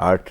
8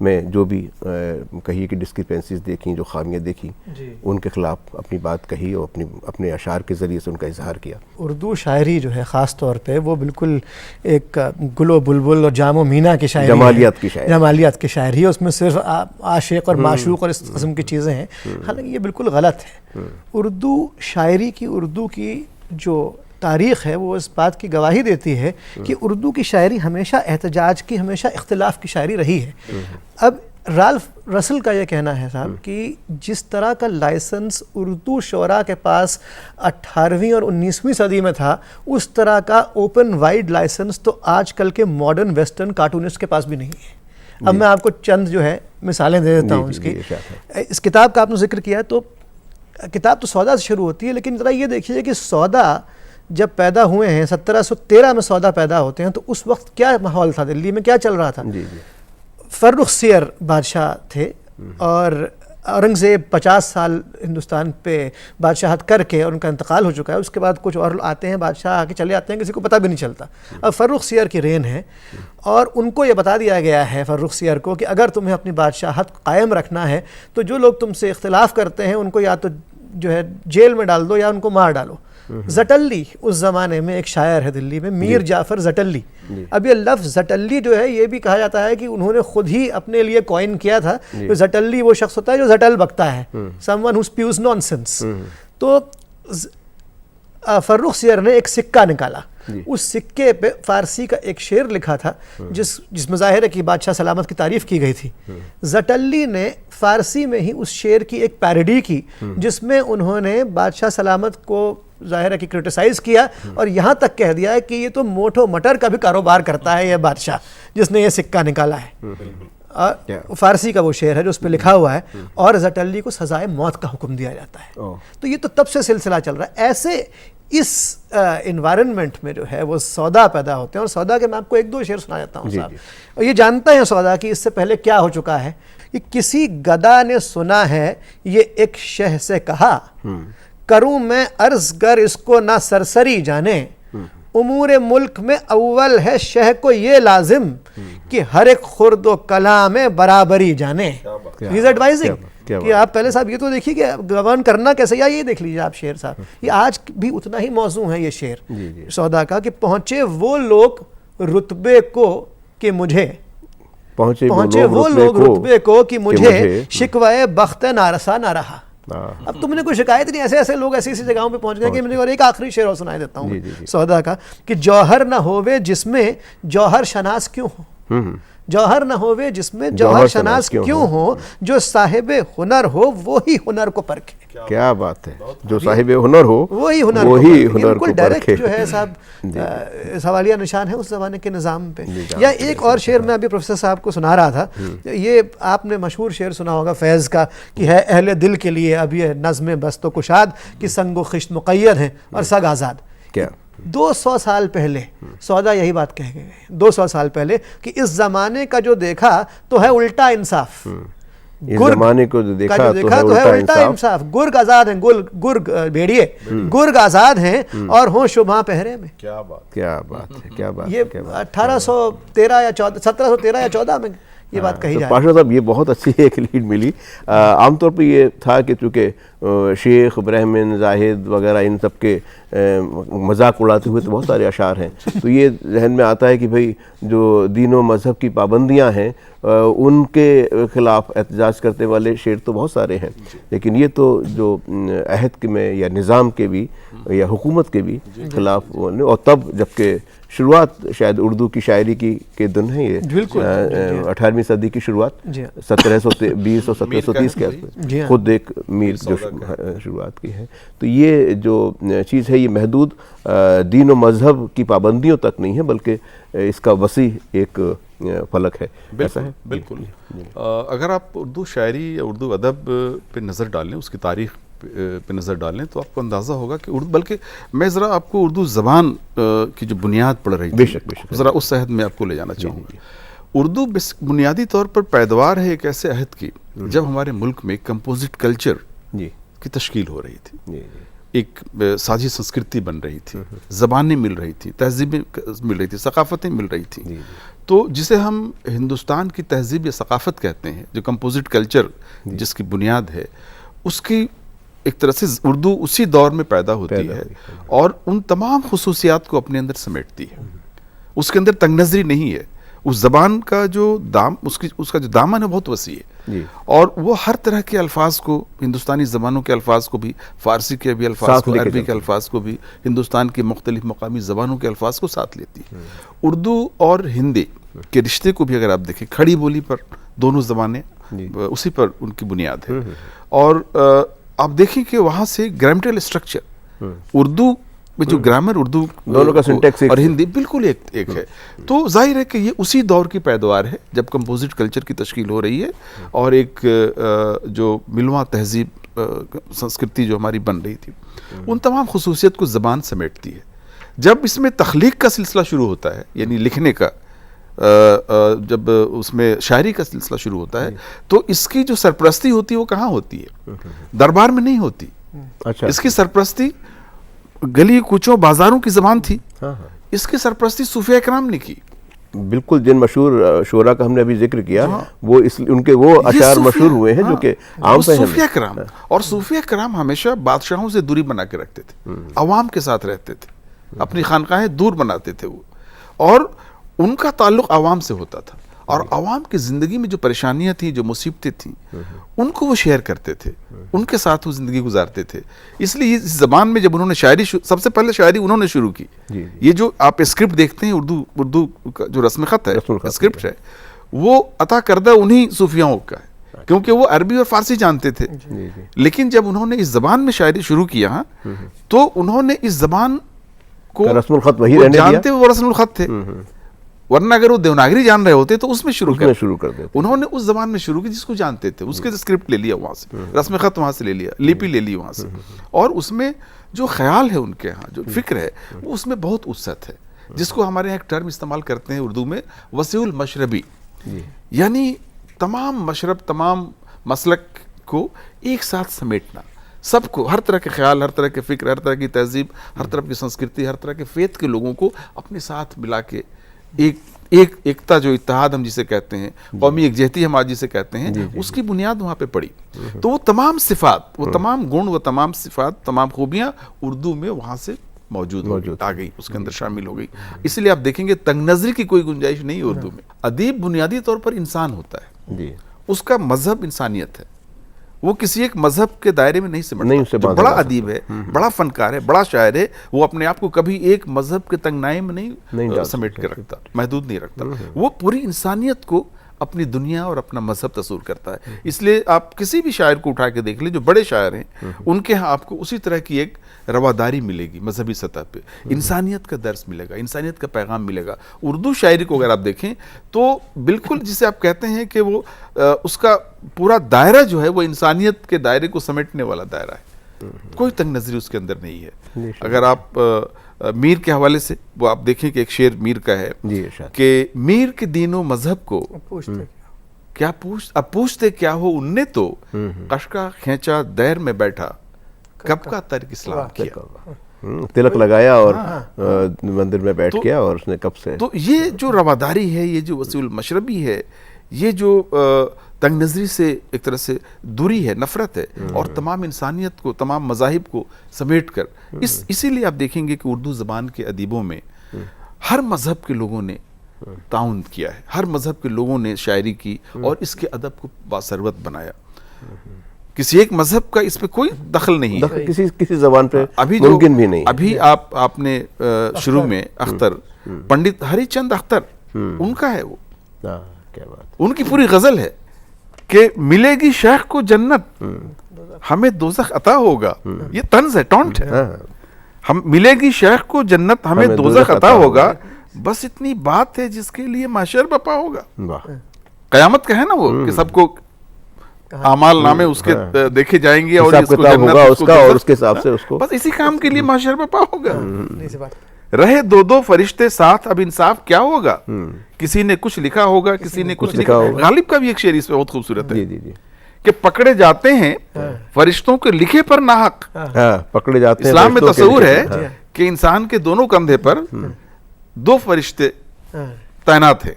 میں جو بھی کہیے کہ ڈسکرپنسیز دیکھیں، جو خامیاں دیکھیں، ان کے خلاف اپنی بات کہی اور اپنے اشعار کے ذریعے سے ان کا اظہار کیا۔ اردو شاعری جو ہے خاص طور پہ وہ بالکل ایک گل و بلبل اور جام و مینا کی شاعری، جمالیات کی شاعری ہے، اس میں صرف عاشق اور معشوق اور اس قسم کی چیزیں ہیں، حالانکہ یہ بالکل غلط ہے۔ اردو شاعری کی، اردو کی جو تاریخ ہے وہ اس بات کی گواہی دیتی ہے کہ اردو کی شاعری ہمیشہ احتجاج کی، ہمیشہ اختلاف کی شاعری رہی ہے۔ اب رالف رسل کا یہ کہنا ہے صاحب کہ جس طرح کا لائسنس اردو شعراء کے پاس 18ویں اور 19ویں صدی میں تھا، اس طرح کا اوپن وائڈ لائسنس تو آج کل کے ماڈرن ویسٹرن کارٹونسٹ کے پاس بھی نہیں ہے۔ اب میں آپ کو چند جو ہے مثالیں دے دیتا ہوں اس کی۔ اس کتاب کا آپ نے ذکر کیا، تو کتاب تو سودا سے شروع ہوتی ہے، لیکن ذرا یہ دیکھیے کہ سودا جب پیدا ہوئے ہیں 1713 میں سودا پیدا ہوتے ہیں، تو اس وقت کیا ماحول تھا، دلی میں کیا چل رہا تھا؟ فرخ سیر بادشاہ تھے اور اورنگزیب 50 سال ہندوستان پہ بادشاہت کر کے، اور ان کا انتقال ہو چکا ہے، اس کے بعد کچھ اور آتے ہیں بادشاہ، آ کے چلے آتے ہیں، کسی کو پتہ بھی نہیں چلتا۔ اب فرخ سیر کی رین ہے اور ان کو یہ بتا دیا گیا ہے فرخ سیر کو کہ اگر تمہیں اپنی بادشاہت قائم رکھنا ہے تو جو لوگ تم سے اختلاف کرتے ہیں ان کو یا تو جو ہے جیل میں ڈال دو یا ان کو مار ڈالو۔ زٹلی اس زمانے میں ایک شاعر ہے دلی میں، میر جعفر زٹلی۔ اب یہ لفظ زٹلی جو ہے یہ بھی کہا جاتا ہے کہ انہوں نے خود ہی اپنے لیے کوائن کیا تھا۔ زٹلی وہ شخص ہوتا ہے جو زٹل بکتا ہے، سم ون ہو اسپیوز نان سینس۔ تو فرخ سیر نے ایک سکہ نکالا، اس سکے پہ فارسی کا ایک شعر لکھا تھا جس میں ظاہر ہے کہ بادشاہ سلامت کی تعریف کی گئی تھی۔ زٹلی نے فارسی میں ہی اس شعر کی ایک پیروڈی کی جس میں انہوں نے بادشاہ سلامت کو ظاہر ہے کہ کرٹیسائز کیا، اور یہاں تک کہہ دیا ہے کہ یہ تو موٹ و مٹر کا بھی کاروبار کرتا ہے یہ بادشاہ جس نے یہ سکہ نکالا ہے۔ فارسی کا وہ شعر ہے جو اس پہ لکھا ہوا ہے، اور زٹلی کو سزائے موت کا حکم دیا جاتا ہے۔ تو یہ تو تب سے سلسلہ چل رہا ہے۔ ایسے اس انوائرنمنٹ میں جو ہے وہ سودا پیدا ہوتے ہیں، اور سودا کے میں آپ کو ایک دو شعر سنا دیتا ہوں صاحب۔ اور یہ جانتے ہیں سودا کہ اس سے پہلے کیا ہو چکا ہے، کہ کسی گدا نے سنا ہے یہ ایک شہ سے کہا، کروں میں عرض گر اس کو نہ سرسری جانے، امور ملک میں اول ہے شہ کو یہ لازم کہ ہر ایک خرد و کلام برابری جانے۔ He's advising کہ آپ پہلے صاحب یہ تو دیکھیے کہ گورن کرنا کیسے، یا یہ دیکھ لیجیے آپ شعر صاحب، یہ آج بھی اتنا ہی موضوع ہے یہ شعر سودا کا، کہ پہنچے وہ لوگ رتبے کو کہ مجھے، پہنچے وہ لوگ رتبے کو کہ مجھے شکوائے بخت نارسا نہ رہا۔ اب تم نے کوئی شکایت نہیں، ایسے ایسے لوگ ایسی ایسی جگہوں پہ پہنچ گئے کہ مجھے، اور ایک آخری شعر اور سنائے دیتا ہوں سودا کا، کہ جوہر نہ ہووے جس میں جوہر شناس کیوں ہو، جوہر نہ ہووے جس میں جوہر شناس کیوں ہو، جو صاحب ہنر ہو وہی ہنر کو پرکھے۔ کیا بات ہے، جو صاحب ہنر ہو وہی ہنر کو پرکھے۔ ڈائریکٹ جو ہے صاحب سوالیہ نشان ہے اس زمانے کے نظام پہ۔ یا ایک اور شعر میں ابھی پروفیسر صاحب کو سنا رہا تھا، یہ آپ نے مشہور شعر سنا ہوگا فیض کا، کہ ہے اہل دل کے لیے اب یہ نظم بست و کشاد، کہ سنگ و خشت مقید ہیں اور سگ آزاد۔ کیا 200 سال پہلے سودا یہی بات کہہ گئے، 200 سال پہلے، کہ اس زمانے کا جو دیکھا تو ہے الٹا انصاف، اس زمانے کو جو دیکھا تو ہے الٹا انصاف، گرگ آزاد ہیں، گرگ بھیڑیے گرگ آزاد ہیں اور ہوں شبہ پہرے میں۔ کیا بات، کیا بات ہے، کیا بات، یہ 1813 یا 1713 یا 14 میں یہ بات کہی جائے۔ پاشا صاحب یہ بہت اچھی ایک لیڈ ملی۔ عام طور پہ یہ تھا کہ چونکہ شیخ برہمن زاہد وغیرہ ان سب کے مذاق اڑاتے ہوئے تو بہت سارے اشعار ہیں، تو یہ ذہن میں آتا ہے کہ بھئی جو دین و مذہب کی پابندیاں ہیں ان کے خلاف احتجاج کرتے والے شعر تو بہت سارے ہیں، لیکن یہ تو جو عہد میں یا نظام کے بھی یا حکومت کے بھی خلاف، اور تب جبکہ شروعات شاید اردو کی شاعری کی کے دن ہیں یہ، 18ویں صدی کی شروعات، 1720 اور 1730 کے آس خود ایک میر جو شروعات کی ہے۔ تو یہ جو چیز ہے یہ محدود دین و مذہب کی پابندیوں تک نہیں ہے، بلکہ اس کا وسیع ایک فلک ہے۔ ایسا ہے بالکل۔ اگر آپ اردو شاعری یا اردو ادب پہ نظر ڈالیں، اس کی تاریخ پہ نظر ڈالیں، تو آپ کو اندازہ ہوگا کہ بلکہ میں ذرا آپ کو اردو زبان کی جو بنیاد پڑ رہی تھی، ذرا اس عہد میں آپ کو لے جانا چاہوں گی۔ اردو بنیادی طور پر پیدوار ہے ایک ایسے عہد کی جب ہمارے ملک میں کمپوزٹ کلچر کی تشکیل ہو رہی تھی، ایک ساجی سنسکرتی بن رہی تھی، زبانیں مل رہی تھی، تہذیبیں مل رہی تھی، ثقافتیں مل رہی تھیں. تو جسے ہم ہندوستان کی تہذیب یا ثقافت کہتے ہیں، جو کمپوزٹ کلچر جس کی بنیاد ہے، اس کی ایک طرح سے اردو اسی دور میں پیدا ہوتی ہے اور ان تمام خصوصیات کو اپنے اندر سمیٹتی ہے. اس کے اندر تنگ نظری نہیں ہے. اس زبان کا جو اس کا جو دامن ہے بہت وسیع ہے، اور وہ ہر طرح کے الفاظ کو، ہندوستانی زبانوں کے الفاظ کو بھی، فارسی کے بھی الفاظ کو، عربی کے الفاظ کو بھی، ہندوستان کی مختلف مقامی زبانوں کے الفاظ کو ساتھ لیتی ہے. اردو اور ہندی کے رشتے کو بھی اگر آپ دیکھیں، کھڑی بولی پر دونوں زبانیں اسی پر ان کی بنیاد ہے. اور آپ دیکھیں کہ وہاں سے گرامیٹل اسٹرکچر، اردو میں جو گرامر، اردو دونوں کا سنٹیکس اور ہندی بالکل ایک ہے. تو ظاہر ہے کہ یہ اسی دور کی پیداوار ہے جب کمپوزٹ کلچر کی تشکیل ہو رہی ہے اور ایک جو ملواں تہذیب سنسکرتی جو ہماری بن رہی تھی، ان تمام خصوصیت کو زبان سمیٹتی ہے. جب اس میں تخلیق کا سلسلہ شروع ہوتا ہے، یعنی لکھنے کا، جب اس میں شاعری کا سلسلہ شروع ہوتا ہے، تو اس کی جو سرپرستی ہوتی ہے وہ کہاں ہوتی ہے؟ دربار میں نہیں ہوتی. اس کی سرپرستی گلی کوچوں بازاروں کی زبان تھی. اس کی سرپرستی صوفیہ کرام نے کی. بالکل، جن مشہور شعراء کا ہم نے ابھی ذکر کیا، وہ ان کے وہ اشعار مشہور ہوئے ہیں جو کہ عام پہ ہیں. صوفیہ کرام، اور صوفیہ کرام ہمیشہ بادشاہوں سے دوری بنا کے رکھتے تھے، عوام کے ساتھ رہتے تھے، اپنی خانقاہیں دور بناتے تھے وہ، اور ان کا تعلق عوام سے ہوتا تھا، اور عوام کی زندگی میں جو پریشانیاں تھیں، جو مصیبتیں تھیں، ان کو وہ شیئر کرتے تھے، ان کے ساتھ وہ زندگی گزارتے تھے. اس لیے اس زبان میں جب انہوں نے شاعری سب سے پہلے شاعری انہوں نے شروع کی. یہ جو آپ اسکرپٹ دیکھتے ہیں، اردو کا جو رسم خط ہے، اسکرپٹ ہے، وہ عطا کردہ انہی صوفیاؤں کا ہے، کیونکہ وہ عربی اور فارسی جانتے تھے. لیکن جب انہوں نے اس زبان میں شاعری شروع کیا تو انہوں نے اس زبان کو رسم الخط وہی رہنے دیا، جانتے وہ رسم الخط تھے، ورنہ اگر وہ دیوناگری جان رہے ہوتے تو اس میں شروع کر دیتے. انہوں نے اس زبان میں شروع کی جس کو جانتے تھے، اس کے اسکرپٹ لے لیا وہاں سے، رسم خط وہاں سے لے لیا، لیپی لے لی وہاں سے، اور اس میں جو خیال ہے ان کے ہاں، جو فکر ہے، وہ اس میں بہت وسعت ہے، جس کو ہمارے یہاں ایک ٹرم استعمال کرتے ہیں اردو میں، وسیع المشربی. یعنی تمام مشرب، تمام مسلک کو ایک ساتھ سمیٹنا، سب کو، ہر طرح کے خیال، ہر طرح کے فکر، ہر طرح کی تہذیب، ہر طرح کی سنسکرتی، ہر طرح کے فیت کے لوگوں کو اپنے ساتھ ملا کے ایکتا، جو اتحاد ہم جسے کہتے ہیں، قومی یکجہتی ہم آج جسے کہتے ہیں، اس کی بنیاد وہاں پہ پڑی. تو وہ تمام صفات، وہ تمام گن، وہ تمام صفات، تمام خوبیاں اردو میں وہاں سے موجود آ گئی، اس کے اندر شامل ہو گئی. اس لیے آپ دیکھیں گے تنگ نظری کی کوئی گنجائش نہیں اردو میں. ادیب بنیادی طور پر انسان ہوتا ہے، اس کا مذہب انسانیت ہے، وہ کسی ایک مذہب کے دائرے میں نہیں سمجھتا. جو بڑا ادیب ہے، بڑا فنکار ہے، بڑا شاعر ہے، وہ اپنے آپ کو کبھی ایک مذہب کے تنگنائی میں نہیں سمیٹ کے رکھتا، محدود نہیں رکھتا. وہ پوری انسانیت کو اپنی دنیا اور اپنا مذہب تصور کرتا ہے. اس لیے آپ کسی بھی شاعر کو اٹھا کے دیکھ لیں، جو بڑے شاعر ہیں، ان کے ہاں آپ کو اسی طرح کی ایک رواداری ملے گی مذہبی سطح پہ. انسانیت کا درس ملے گا، انسانیت کا پیغام ملے گا. اردو شاعری کو اگر آپ دیکھیں تو بالکل جسے آپ کہتے ہیں کہ وہ اس کا پورا دائرہ جو ہے وہ انسانیت کے دائرے کو سمیٹنے والا دائرہ ہے. کوئی تنگ نظری اس کے اندر نہیں ہے. اگر آپ میر کے حوالے سے وہ آپ دیکھیں کہ ایک شعر میر کا ہے کہ میر کے دین و مذہب کو کیا پوچھتے کیا ہو ان نے تو قشقہ کھینچا دیر میں بیٹھا کب کا ترک اسلام کیا. تلک لگایا اور مندر میں بیٹھ گیا اور اس نے کب سے. تو یہ جو رواداری ہے، یہ جو وسیع المشربی ہے، یہ جو تنگ نظری سے ایک طرح سے دوری ہے، نفرت ہے، اور تمام انسانیت کو، تمام مذاہب کو سمیٹ کر، اسی لیے آپ دیکھیں گے کہ اردو زبان کے ادیبوں میں ہر مذہب کے لوگوں نے تعاون کیا ہے، ہر مذہب کے لوگوں نے شاعری کی اور اس کے ادب کو باثروت بنایا. کسی ایک مذہب کا اس پہ کوئی دخل نہیں ہے، کسی زبان پہ ممکن بھی نہیں. ابھی آپ نے شروع میں اختر، پنڈت ہری چند اختر، ان کا ہے وہ، کیا بات، ان کی پوری غزل ہے کہ ملے گی شیخ کو جنت ہمیں دوزخ عطا ہوگا. یہ طنز ہے، ٹونٹ ہے. ہم ملے گی شیخ کو جنت ہمیں دوزخ عطا ہوگا، بس اتنی بات ہے جس کے لیے محشر بپا ہوگا. قیامت کا ہے نا وہ کہ سب کو اعمال نامے اس کے دیکھے جائیں گے اور اس کو جنت ہوگا اس کا، اور اس کے حساب سے اس کو، بس اسی کام کے لیے محشر بپا ہوگا. رہے دو فرشتے ساتھ اب انصاف کیا ہوگا، کسی نے کچھ لکھا ہوگا، کسی نے کچھ لکھا ہوگا. غالب کا بھی ایک شعر اس پہ بہت خوبصورت ہے کہ پکڑے جاتے ہیں فرشتوں کے لکھے پر ناحق. پکڑے جاتے ہیں. اسلام میں تصور ہے کہ انسان کے دونوں کندھے پر 2 فرشتے تعینات ہے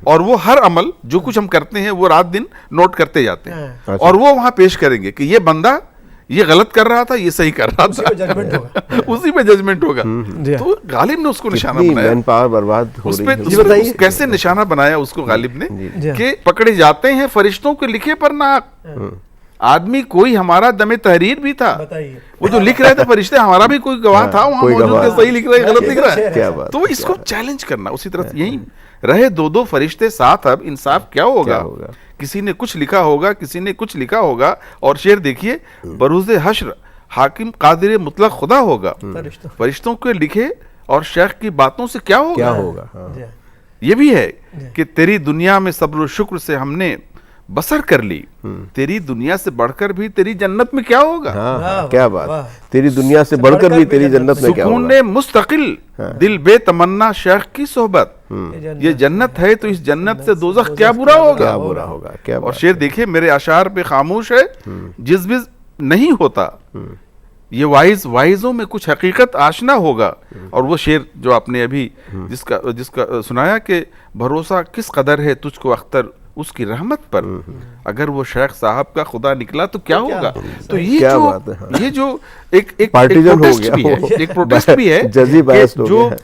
اور وہ ہر عمل جو کچھ ہم کرتے ہیں وہ رات دن نوٹ کرتے جاتے ہیں اور وہ وہاں پیش کریں گے کہ یہ بندہ یہ غلط کر رہا تھا, یہ صحیح کر رہا تھا, اسی پہ ججمنٹ ہوگا. تو غالب نے اس کو نشانہ بنایا, مین پاور برباد ہو رہی ہے. کیسے نشانہ بنایا اس کو غالب نے کہ پکڑے جاتے ہیں فرشتوں کے لکھے پر ناحق. آدمی کوئی ہمارا دم تحریر بھی تھا, وہ جو لکھ رہے تھے فرشتے ہمارا بھی کوئی گواہ تھا وہاں موجود کہ صحیح لکھ رہے ہیں غلط لکھ رہا ہے. تو اس کو چیلنج کرنا. اسی طرح یہی رہے 2 فرشتے ساتھ, اب انصاف کیا ہوگا؟ کسی نے کچھ لکھا ہوگا, کسی نے کچھ لکھا ہوگا. اور شعر دیکھیے, بروز حشر حاکم قادر مطلق خدا ہوگا, فرشتوں کے لکھے اور شیخ کی باتوں سے کیا ہوگا. یہ بھی ہے کہ تیری دنیا میں صبر و شکر سے ہم نے بسر کر لی, تیری دنیا سے بڑھ کر بھی تیری جنت میں کیا ہوگا. کیا بات, تیری دنیا سے بڑھ کر بھی تیری جنت میں کیا ہوگا. سکون نے مستقل دل بے تمنا شیخ کی صحبت, یہ جنت ہے تو اس جنت سے دوزخ کیا برا ہوگا. اور شعر دیکھیں, میرے اشعار پہ خاموش ہے جز بز نہیں ہوتا, یہ وائزوں میں کچھ حقیقت آشنا ہوگا. اور وہ شعر جو آپ نے ابھی جس کا سنایا کہ بھروسہ کس قدر ہے تجھ کو اختر اس کی رحمت پر, اگر وہ شیخ صاحب کا خدا نکلا تو کیا ہوگا. تو یہ جو ایک پروٹیسٹ بھی ہے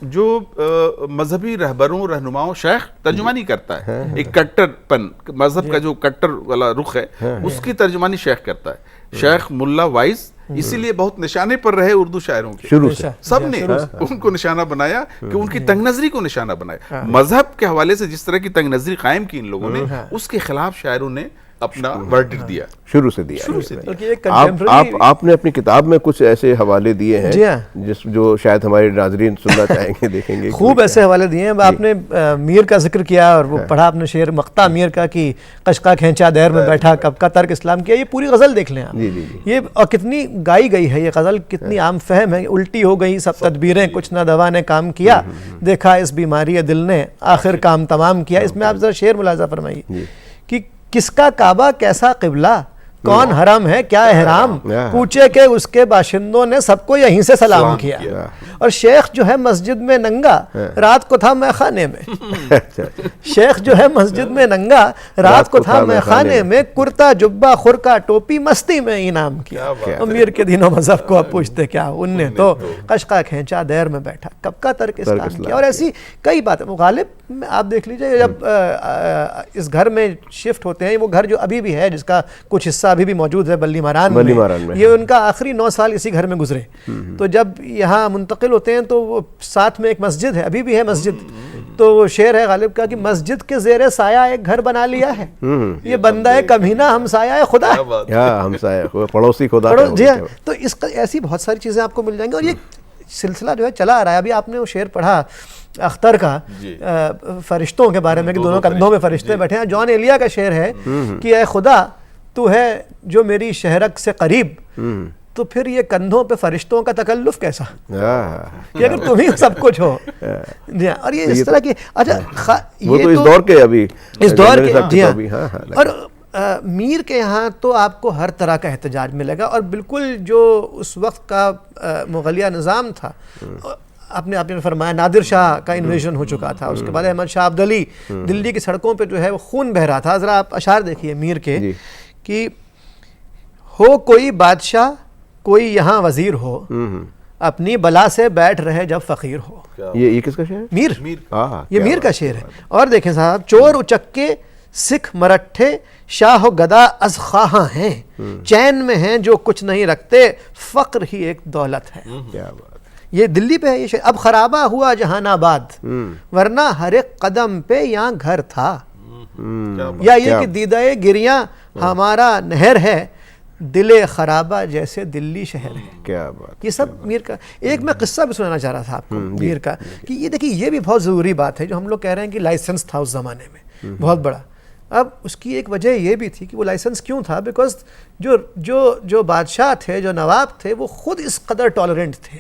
جو مذہبی رہبروں رہنماؤں شیخ ترجمانی کرتا ہے, ایک کٹر پن مذہب کا جو کٹر والا رخ ہے اس کی ترجمانی شیخ کرتا ہے. شیخ ملا وائز اسی لیے بہت نشانے پر رہے اردو شاعروں کے, شروع سے سب نے ان کو نشانہ بنایا کہ ان کی تنگ نظری کو نشانہ بنایا. مذہب کے حوالے سے جس طرح کی تنگ نظری قائم کی ان لوگوں نے, اس کے خلاف شاعروں نے اپنا ورڈکٹ دیا, شروع سے دیا. آپ نے اپنی کتاب میں کچھ ایسے حوالے دیے ہیں جو شاید ہمارے ناظرین سننا چاہیں گے, دیکھیں گے. خوب ایسے حوالے دیے ہیں. آپ نے میر کا ذکر کیا اور وہ پڑھا آپ نے شعر مقطع میر کا کہ قشقہ کھینچا دیر میں بیٹھا کب کا ترک اسلام کیا. یہ پوری غزل دیکھ لیں آپ, یہ اور کتنی گائی گئی ہے یہ غزل, کتنی عام فہم ہے. الٹی ہو گئی سب تدبیریں کچھ نہ دوا نے کام کیا, دیکھا اس بیماری دل نے آخر کام تمام کیا. اس میں آپ ذرا شعر ملاحظہ فرمائیے کہ کس کا کعبہ کیسا قبلہ, کون حرم ہے کیا احرام, پوچھے کہ اس کے باشندوں نے سب کو یہیں سے سلام کیا. اور شیخ جو ہے مسجد میں ننگا رات کو تھا میخانے میں, شیخ جو ہے مسجد میں ننگا رات کو تھا میخانے میں, کرتا جبہ خرقہ ٹوپی مستی میں انعام کیا. امیر کے دینوں مذہب کو اب پوچھتے کیا, ان نے تو قشقہ کھینچا دیر میں بیٹھا کب کا ترک اسلام کیا. اور ایسی کئی باتیں. غالب آپ دیکھ لیجئے جب اس گھر میں شفٹ ہوتے ہیں, وہ گھر جو ابھی بھی ہے جس کا کچھ حصہ ابھی بھی موجود ہے بلی ماران میں, یہ ان کا آخری 9 سال اسی گھر میں گزرے. تو جب یہاں منتقل ہوتے ہیں تو وہ ساتھ میں ایک مسجد ہے, ابھی بھی ہے مسجد. تو وہ شعر ہے غالب کا کہ مسجد کے زیر سایہ ایک گھر بنا لیا ہے, یہ بندہ کمینہ ہمسایہ خدا ہے, پڑوسی خدا. جی ہاں, تو اس ایسی بہت ساری چیزیں آپ کو مل جائیں گی. اور یہ سلسلہ جو ہے چلا آ رہا ہے. ابھی آپ نے وہ شعر پڑھا اختر کا فرشتوں کے بارے میں کہ دونوں کندھوں میں فرشتے بیٹھے ہیں. جان ایلیا کا شعر ہے کہ اے خدا تو ہے جو میری شہرک سے قریب, تو پھر یہ کندھوں پہ فرشتوں کا تکلف کیسا کہ اگر تم ہی سب کچھ ہو. جی ہاں, اور یہ اس طرح کی اچھا وہ تو اس دور کے ابھی اس دور کے. جی ہاں, اور میر کے یہاں تو آپ کو ہر طرح کا احتجاج ملے گا. اور بالکل جو اس وقت کا مغلیہ نظام تھا, آپ نے فرمایا نادر شاہ کا انویژن ہو چکا تھا, اس کے بعد احمد شاہ عبدعلی, دلی کی سڑکوں پہ جو ہے وہ خون بہہ رہا تھا. ذرا آپ اشعار دیکھیے میر کے کہ ہو کوئی بادشاہ کوئی یہاں وزیر ہو, اپنی بلا سے بیٹھ رہے جب فقیر ہو. یہ کس کا شعر ہے؟ میر. یہ میر کا شعر ہے. اور دیکھیں صاحب, چور اچکے سکھ مرٹھے شاہ و گدا از خواہاں ہیں, چین میں ہیں جو کچھ نہیں رکھتے, فقر ہی ایک دولت ہے. یہ دلی پہ ہے یہ شعر. اب خرابہ ہوا جہان آباد ورنہ ہر ایک قدم پہ یہاں گھر تھا, یا یہ کہ دیدہ گریاں ہمارا نہر ہے, دل خرابہ جیسے دلی شہر ہے. کیا بات. یہ سب میر کا. ایک میں قصہ بھی سنانا چاہ رہا تھا آپ کو میر کا کہ یہ دیکھیے یہ بھی بہت ضروری بات ہے جو ہم لوگ کہہ رہے ہیں کہ لائسنس تھا اس زمانے میں بہت بڑا. اب اس کی ایک وجہ یہ بھی تھی کہ وہ لائسنس کیوں تھا, بیکاز جو بادشاہ تھے, جو نواب تھے, وہ خود اس قدر ٹالرنٹ تھے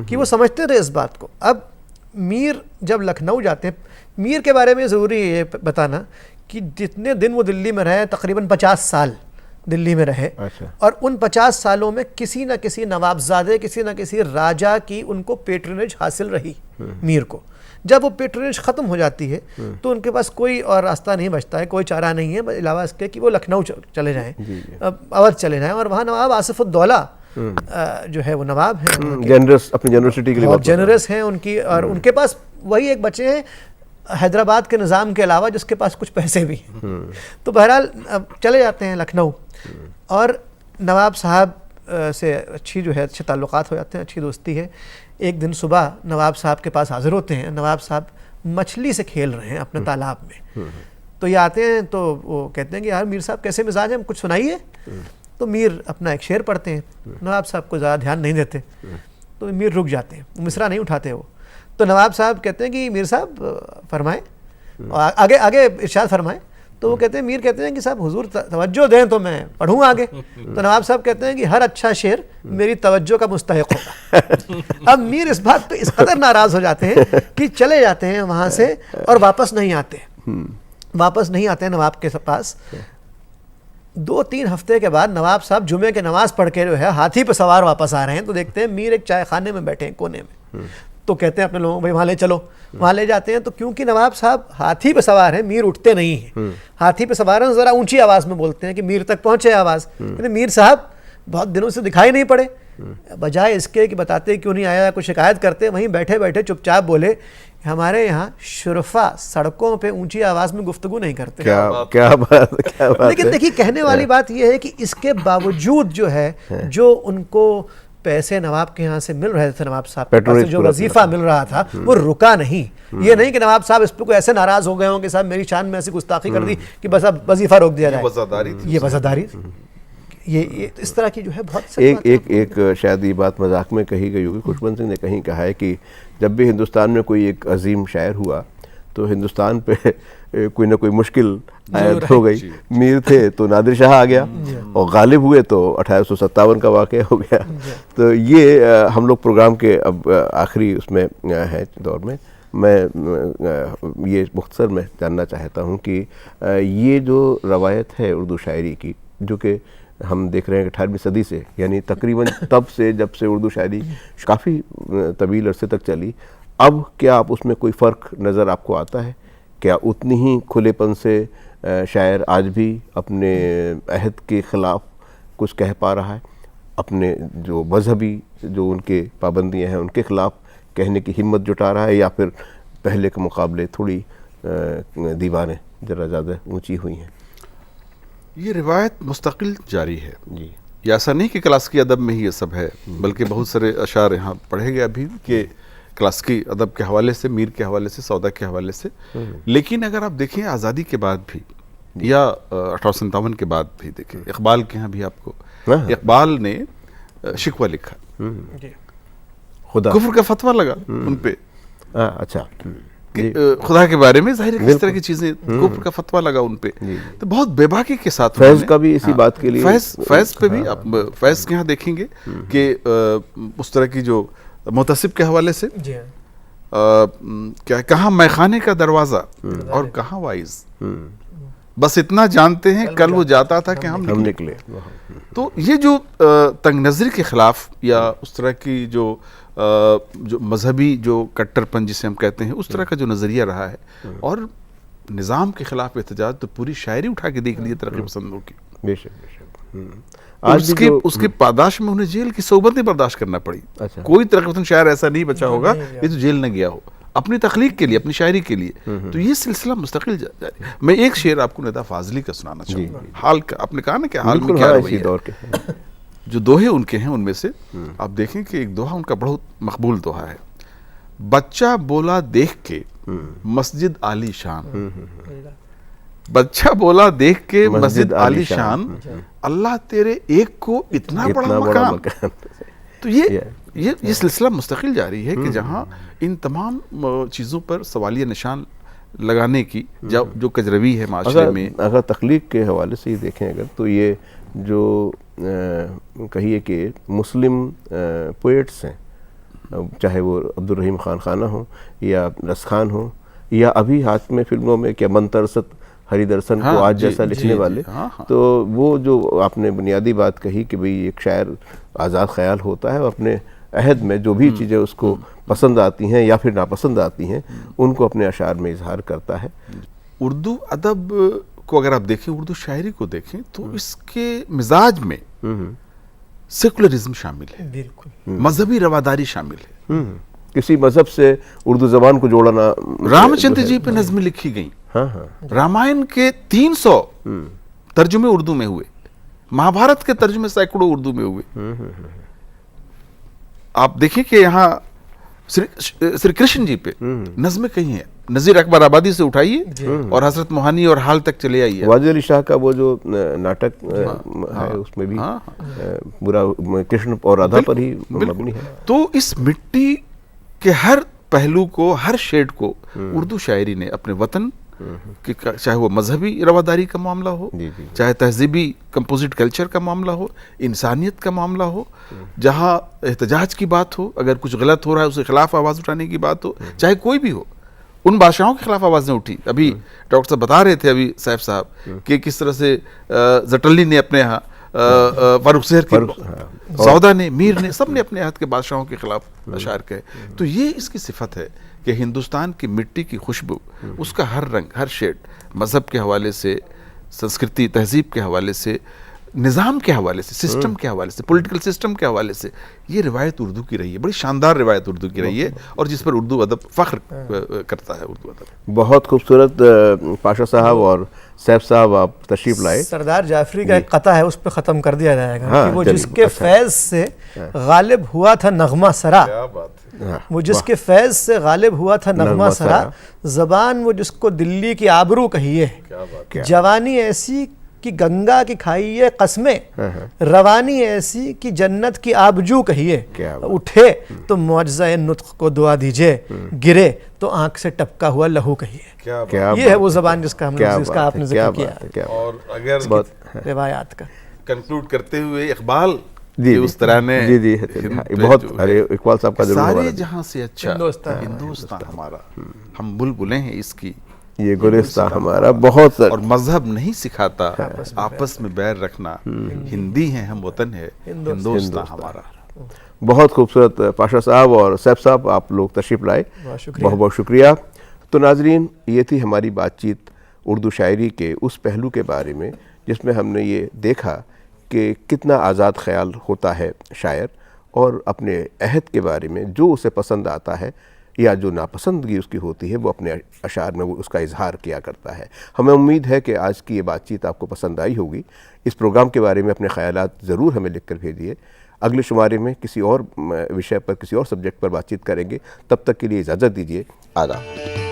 کہ وہ سمجھتے رہے اس بات کو. اب میر جب لکھنؤ جاتے ہیں, میر کے بارے میں ضروری ہے یہ بتانا کہ جتنے دن وہ دلی میں رہے تقریباً 50 سال, دلی میں رہے اور ان 50 سالوں میں کسی نہ کسی نوابزادے کسی نہ کسی راجہ کی ان کو پیٹرنیج حاصل رہی میر کو. جب وہ پیٹرنیج ختم ہو جاتی ہے تو ان کے پاس کوئی اور راستہ نہیں بچتا ہے, کوئی چارہ نہیں ہے علاوہ اس کے کہ وہ لکھنؤ چلے جائیں, اودھ چلے جائیں, اور وہاں نواب آصف الدولہ جو ہے وہ نواب ہیں, جنرس, اپنی جنرسٹی کے لیے بہت جنرس ہیں ان کی, اور ان کے پاس وہی ایک بچے ہیں حیدرآباد کے نظام کے علاوہ جس کے پاس کچھ پیسے بھی ہیں. تو بہرحال چلے جاتے ہیں لکھنؤ, اور نواب صاحب سے اچھی جو ہے اچھے تعلقات ہو جاتے ہیں, اچھی دوستی ہے. ایک دن صبح نواب صاحب کے پاس حاضر ہوتے ہیں. نواب صاحب مچھلی سے کھیل رہے ہیں اپنے تالاب میں, تو یہ آتے ہیں تو وہ کہتے ہیں کہ یار میر صاحب کیسے مزاج ہیں, کچھ سنائیے. تو میر اپنا ایک شعر پڑھتے ہیں, نواب صاحب کو زیادہ دھیان نہیں دیتے, تو میر رک جاتے ہیں, مصرع نہیں اٹھاتے وہ. تو نواب صاحب کہتے ہیں کہ میر صاحب فرمائیں, اور آگے ارشاد فرمائیں. تو وہ کہتے ہیں, میر کہتے ہیں کہ صاحب حضور توجہ دیں تو میں پڑھوں آگے. تو نواب صاحب کہتے ہیں کہ ہر اچھا شعر میری توجہ کا مستحق ہوگا. اب میر اس بات پہ اس قدر ناراض ہو جاتے ہیں کہ چلے جاتے ہیں وہاں سے اور واپس نہیں آتے نواب کے پاس. 2-3 ہفتے کے بعد نواب صاحب جمعے کے نماز پڑھ کے جو ہے ہاتھی پہ سوار واپس آ رہے ہیں, تو دیکھتے ہیں میر ایک چائے خانے میں بیٹھے ہیں کونے میں. تو کہتے ہیں اپنے لوگوں بھائی وہاں لے چلو, وہاں لے جاتے ہیں. تو کیونکہ نواب صاحب ہاتھی پہ سوار ہیں, میر اٹھتے نہیں ہیں, ہاتھی پہ سوار ہیں, ذرا اونچی آواز میں بولتے ہیں کہ میر تک پہنچے آواز. کہتے میر صاحب بہت دنوں سے دکھائی نہیں پڑے. بجائے اس کے کہ بتاتے کیوں نہیں آیا, کوئی شکایت کرتے, وہیں بیٹھے بیٹھے چپ چاپ بولے ہمارے یہاں شرفا سڑکوں پہ اونچی آواز میں گفتگو نہیں کرتے. کیا بات. لیکن دیکھیے کہنے والی بات یہ ہے کہ اس کے باوجود جو ہے جو ان کو پیسے نواب کے ہاں سے مل رہے تھے, نواب صاحب کے پاس سے جو وظیفہ مل رہا تھا وہ رکا نہیں. یہ نہیں کہ نواب صاحب اس پہ کوئی ایسے ناراض ہو گئے ہوں کہ صاحب میری شان میں ایسی گستاخی کر دی کہ بس اب وظیفہ روک دیا جائے. یہ وزاداری, یہ اس طرح کی جو ہے بہت ایک شاید یہ بات مذاق میں کہی گئی ہوگی, خوشبند سنگھ نے کہیں کہا ہے کہ جب بھی ہندوستان میں کوئی ایک عظیم شاعر ہوا تو ہندوستان پہ کوئی نہ کوئی مشکل عائد ہو گئی. میر تھے تو نادر شاہ آ گیا, اور غالب ہوئے تو 1857 کا واقعہ ہو گیا. تو یہ ہم لوگ پروگرام کے اب آخری اس میں ہے دور میں, میں یہ مختصر میں جاننا چاہتا ہوں کہ یہ جو روایت ہے اردو شاعری کی, جو کہ ہم دیکھ رہے ہیں کہ 18ویں صدی سے, یعنی تقریباً تب سے جب سے اردو شاعری کافی طویل عرصے تک چلی, اب کیا آپ اس میں کوئی فرق نظر آپ کو آتا ہے؟ کیا اتنی ہی کھلے پن سے شاعر آج بھی اپنے عہد کے خلاف کچھ کہہ پا رہا ہے, اپنے جو مذہبی جو ان کے پابندیاں ہیں ان کے خلاف کہنے کی ہمت جٹا رہا ہے, یا پھر پہلے کے مقابلے تھوڑی دیواریں ذرا زیادہ اونچی ہوئی ہیں؟ یہ روایت مستقل جاری ہے جی. یہ ایسا نہیں کہ کلاسیکی ادب میں ہی یہ سب ہے, بلکہ بہت سارے اشعار یہاں پڑھے گئے ابھی کہ کلاسیکی ادب کے حوالے سے, میر کے حوالے سے, سودا کے حوالے سے. لیکن اگر آپ دیکھیں آزادی کے بعد بھی یا 1857 کے بعد بھی دیکھیں, اقبال کے ہاں بھی آپ کو اقبال نے شکوہ لکھا, کفر کا فتویٰ لگا ان پہ. اچھا, خدا کے بارے میں ظاہر ہے کس طرح کی چیزیں, کفر کا فتویٰ لگا ان پہ. تو بہت بے باکی کے ساتھ فیض کا بھی اسی بات کے لیے, فیض پہ بھی آپ فیض کے ہاں دیکھیں گے کہ اس طرح کی جو محتسب کے حوالے سے کیا کہاں میخانے کا دروازہ اور کہاں وائز, بس اتنا جانتے ہیں کل وہ جاتا تھا کہ ہم نکلے. تو یہ جو تنگ نظری کے خلاف یا اس طرح کی جو مذہبی جو کٹر پن جسے ہم کہتے ہیں, اس طرح کا جو نظریہ رہا ہے, اور نظام کے خلاف احتجاج, تو پوری شاعری اٹھا کے دیکھ لیے ترقی پسندوں کی. بے شک. اس کے پاداش میں انہیں جیل کی صحبتیں برداشت کرنا پڑی. کوئی ترقی پسند شاعر ایسا نہیں بچا ہوگا یہ تو جیل نہ گیا ہو اپنی تخلیق کے لیے, اپنی شاعری کے لیے. تو یہ سلسلہ مستقل جاری. میں ایک شعر آپ کو ندا فاضلی کا سنانا چاہوں گا. حال کا آپ نے کہا نا کہ حال میں کیا رویہ ہے, جو دوہے ان کے ہیں ان میں سے آپ دیکھیں کہ ایک دوہا ان کا بہت مقبول دوہا ہے. بچہ بولا دیکھ کے مسجد عالی شان, بچہ بولا دیکھ کے مسجد عالی شان, اللہ تیرے ایک کو اتنا بڑا مکان. تو یہ سلسلہ مستقل جاری ہے کہ جہاں ان تمام چیزوں پر سوالیہ نشان لگانے کی جو کجروی ہے معاشرے میں. اگر تخلیق کے حوالے سے یہ دیکھیں اگر, تو یہ جو کہیے کہ مسلم پوئٹس ہیں, چاہے وہ عبدالرحیم خان خانہ ہوں یا رس خان ہوں, یا ابھی ہاتھ میں فلموں میں کیا منترست ہری درسن کو آج جیسا لکھنے والے. تو وہ جو آپ نے بنیادی بات کہی کہ بھئی ایک شاعر آزاد خیال ہوتا ہے اور اپنے عہد میں جو بھی چیزیں اس کو پسند آتی ہیں یا پھر ناپسند آتی ہیں ان کو اپنے اشعار میں اظہار کرتا ہے. اردو ادب کو اگر آپ دیکھیں، اردو شاعری کو دیکھیں تو اس کے مزاج میں سیکولرزم شامل ہے، بالکل مذہبی رواداری شامل ہے. کسی مذہب سے اردو زبان کو جوڑنا. رام چندر جی پہ نظمیں لکھی گئیں. رامائن کے 300 ترجمے اردو میں ہوئے، مہابھارت کے ترجمے سینکڑوں اردو میں ہوئے. آپ دیکھیں کہ یہاں سری کرشن جی پہ نظمیں کئی ہیں، نذیر اکبر آبادی سے اٹھائیے اور حضرت موہانی اور حال تک چلے آئیے. واجد علی شاہ کا وہ جو ناٹک ہے اس میں بھی پورا کرشن اور رادھا پر ہی مبنی ہے. تو اس مٹی کے ہر پہلو کو، ہر شیڈ کو اردو شاعری نے اپنے وطن کہ چاہے وہ مذہبی رواداری کا معاملہ ہو، چاہے تہذیبی کمپوزٹ کلچر کا معاملہ ہو، انسانیت کا معاملہ ہو، جہاں احتجاج کی بات ہو، اگر کچھ غلط ہو رہا ہے اس کے خلاف آواز اٹھانے کی بات ہو، چاہے کوئی بھی ہو، ان بادشاہوں کے خلاف آوازیں اٹھی. ابھی ڈاکٹر صاحب بتا رہے تھے ابھی سیف صاحب کہ کس طرح سے زٹلی نے اپنے یہاں، فاروق سحر کی، سودا نے، میر نے، سب نے اپنے عہد کے بادشاہوں کے خلاف اشعار کہے. تو یہ اس کی صفت ہے کہ ہندوستان کی مٹی کی خوشبو، اس کا ہر رنگ، ہر شیڈ، مذہب کے حوالے سے، سنسکرتی تہذیب کے حوالے سے، نظام کے حوالے سے، سسٹم کے حوالے سے، پولیٹیکل سسٹم کے حوالے سے، یہ روایت اردو کی رہی ہے، بڑی شاندار روایت اردو کی رہی ہے اور جس پر اردو ادب فخر کرتا ہے. اردو ادب بہت خوبصورت. پاشا صاحب اور سیف صاحب آپ تشریف لائے. سردار جعفری کا ایک قطعہ ہے، اس پہ ختم کر دیا جائے گا کہ وہ جس کے فیض سے غالب ہوا تھا نغمہ سرا، وہ جس کے فیض سے غالب ہوا تھا نغمہ سرا، زبان وہ جس کو دلی کی آبرو کہیے، جوانی ایسی کہ گنگا کی کھائیے قسمیں، روانی ایسی کہ جنت کی آبجو کہیے، اٹھے تو معجزہ نطق کو دعا دیجئے، گرے تو آنکھ سے ٹپکا ہوا لہو کہیے. یہ ہے وہ زبان جس کا آپ نے ذکر کیا. اور اگر روایات کا کنکلوڈ کرتے ہوئے اقبال اس طرح نے بہت اقبال صاحب کا سارے جہاں سے اچھا ہندوستان ہمارا، ہم بلبلیں ہیں اس کی، یہ گلستان ہمارا بہت، اور مذہب نہیں سکھاتا آپس میں بیر رکھنا، ہندی ہیں ہم، وطن ہے ہندوستان ہمارا. بہت خوبصورت. پاشا صاحب اور سیف صاحب آپ لوگ تشریف لائے، بہت بہت شکریہ. تو ناظرین، یہ تھی ہماری بات چیت اردو شاعری کے اس پہلو کے بارے میں جس میں ہم نے یہ دیکھا کہ کتنا آزاد خیال ہوتا ہے شاعر، اور اپنے عہد کے بارے میں جو اسے پسند آتا ہے یا جو ناپسندگی اس کی ہوتی ہے وہ اپنے اشعار میں وہ اس کا اظہار کیا کرتا ہے. ہمیں امید ہے کہ آج کی یہ بات چیت آپ کو پسند آئی ہوگی. اس پروگرام کے بارے میں اپنے خیالات ضرور ہمیں لکھ کر بھیجیے. اگلے شمارے میں کسی اور وشے پر، کسی اور سبجیکٹ پر بات چیت کریں گے. تب تک کے لیے اجازت دیجیے. آداب.